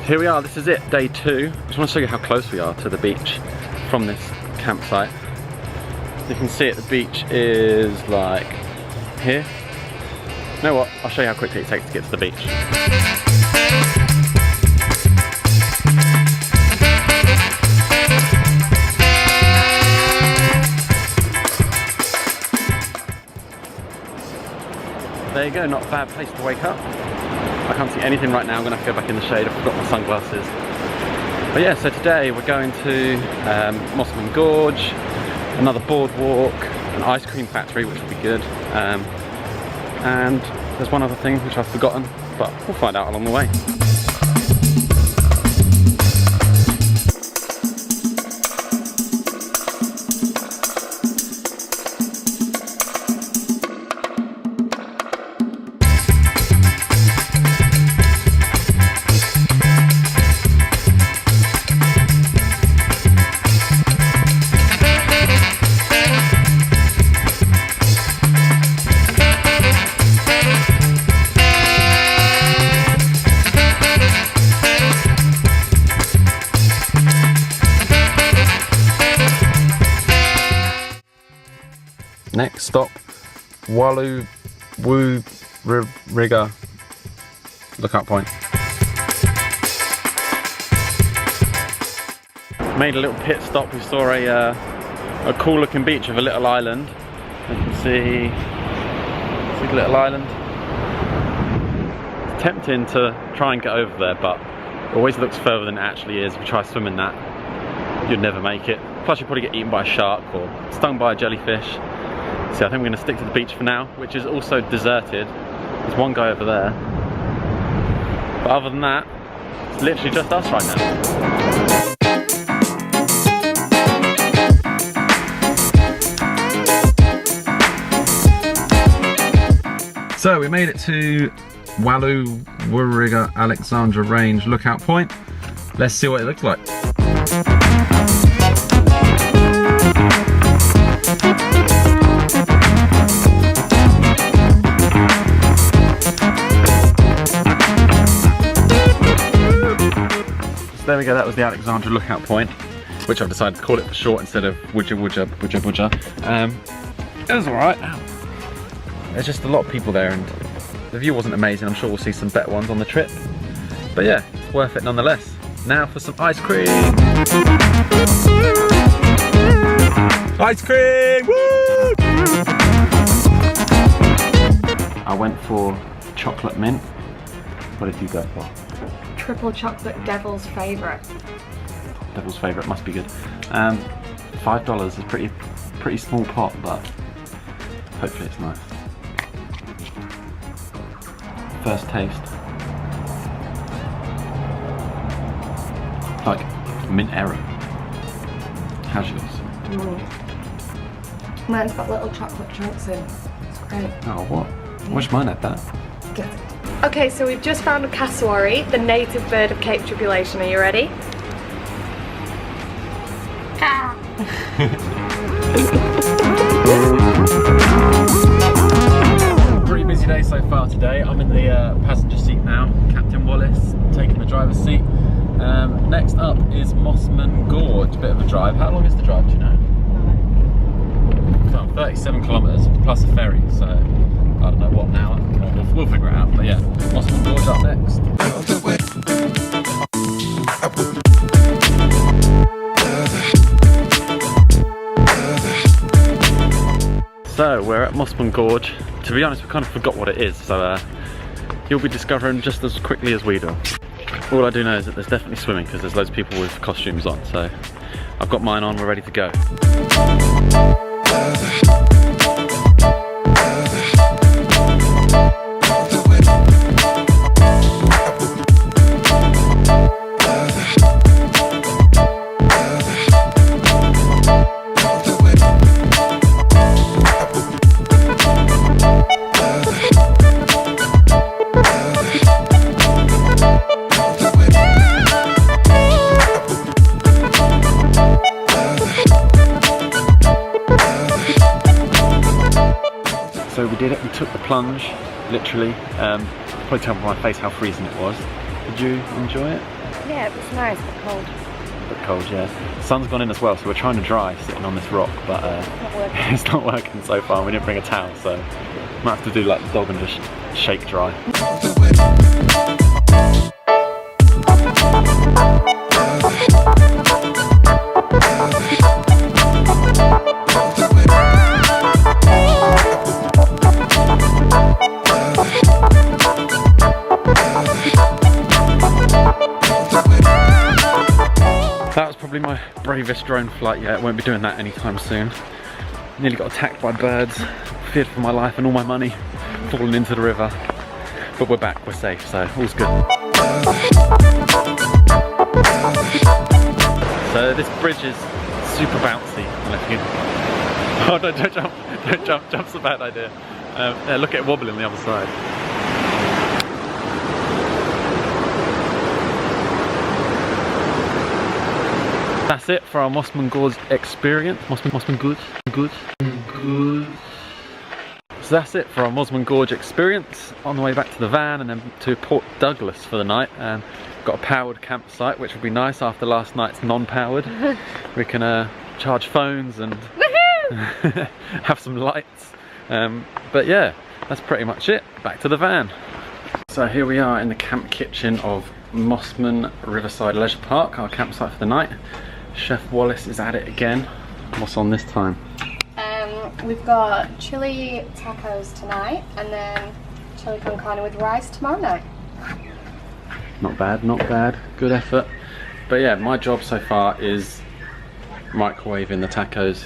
Here we are, this is it, day 2. I just want to show you how close we are to the beach from this campsite. You can see it, the beach is like here. You know what, I'll show you how quickly it takes to get to the beach. There you go, not a bad place to wake up. I can't see anything right now, I'm gonna have to go back in the shade, I forgot my sunglasses. But yeah, so today we're going to Mossman Gorge, another boardwalk, an ice cream factory, which will be good. And there's one other thing which I've forgotten, but we'll find out along the way. Next stop, Riga lookout point. Made a little pit stop. We saw a cool looking beach with a little island. You can see the little island. It's tempting to try and get over there, but it always looks further than it actually is. If you try swimming that, you'd never make it. Plus you'd probably get eaten by a shark or stung by a jellyfish. So I think we're going to stick to the beach for now, which is also deserted. There's one guy over there. But other than that, it's literally just us right now. So we made it to Cassowary Alexandra Range lookout point. Let's see what it looks like. There we go, that was the Alexandra lookout point, which I've decided to call it for short instead of Wudja. It was alright. There's just a lot of people there and the view wasn't amazing. I'm sure we'll see some better ones on the trip. But yeah, it's worth it nonetheless. Now for some ice cream! Ice cream! Woo! I went for chocolate mint. What did you go for? Triple chocolate, devil's favourite. Devil's favourite, must be good. $5 is pretty small pot, but hopefully it's nice. First taste. Like mint arrow. How's yours? Mine's got little chocolate chunks in. It's great. Oh, what? Wish mine had that. Get it. Okay, so we've just found a cassowary, the native bird of Cape Tribulation. Are you ready? Pretty busy day so far today. I'm in the passenger seat now. Captain Wallace taking the driver's seat. Next up is Mossman Gorge. Bit of a drive. How long is the drive, do you know? 37 kilometres plus a ferry, so I don't know what now. We'll figure it out, but yeah, Mossman Gorge up next. So we're at Mossman Gorge. To be honest, we kind of forgot what it is, so you'll be discovering just as quickly as we do. All I do know is that there's definitely swimming because there's loads of people with costumes on, so I've got mine on, we're ready to go. So we did it, we took the plunge, literally. Probably tell by my face how freezing it was. Did you enjoy it? Yeah, it was nice but cold. But cold, yeah. Sun's gone in as well, so we're trying to dry sitting on this rock, but it's not working so far. We didn't bring a towel, so might have to do like the dog and just shake dry. That was probably my bravest drone flight yet. Won't be doing that anytime soon. Nearly got attacked by birds, feared for my life and all my money falling into the river. But we're back, we're safe, so all's good. So this bridge is super bouncy. I don't know if you can... Oh, don't jump, don't jump, jump's a bad idea. Yeah, look at it wobbling the other side. That's it for our Mossman Gorge experience. Mossman Gorge. So that's it for our Mossman Gorge experience. On the way back to the van and then to Port Douglas for the night. And got a powered campsite, which would be nice after last night's non-powered. We can charge phones and have some lights. But yeah, that's pretty much it. Back to the van. So here we are in the camp kitchen of Mossman Riverside Leisure Park, our campsite for the night. Chef Wallace is at it again. What's on this time? We've got chili tacos tonight and then chili con carne with rice tomorrow night. Not bad, not bad. Good effort. But yeah, my job so far is microwaving the tacos.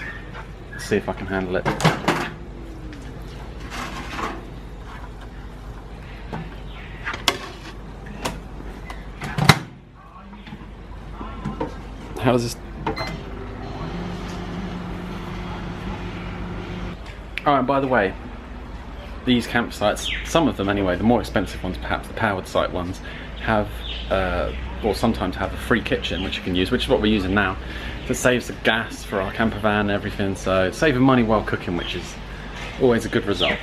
See if I can handle it. How does this... Oh, and by the way, these campsites, some of them anyway, the more expensive ones, perhaps the powered site ones, have, or sometimes have a free kitchen which you can use, which is what we're using now. So it saves the gas for our camper van and everything, so saving money while cooking, which is always a good result.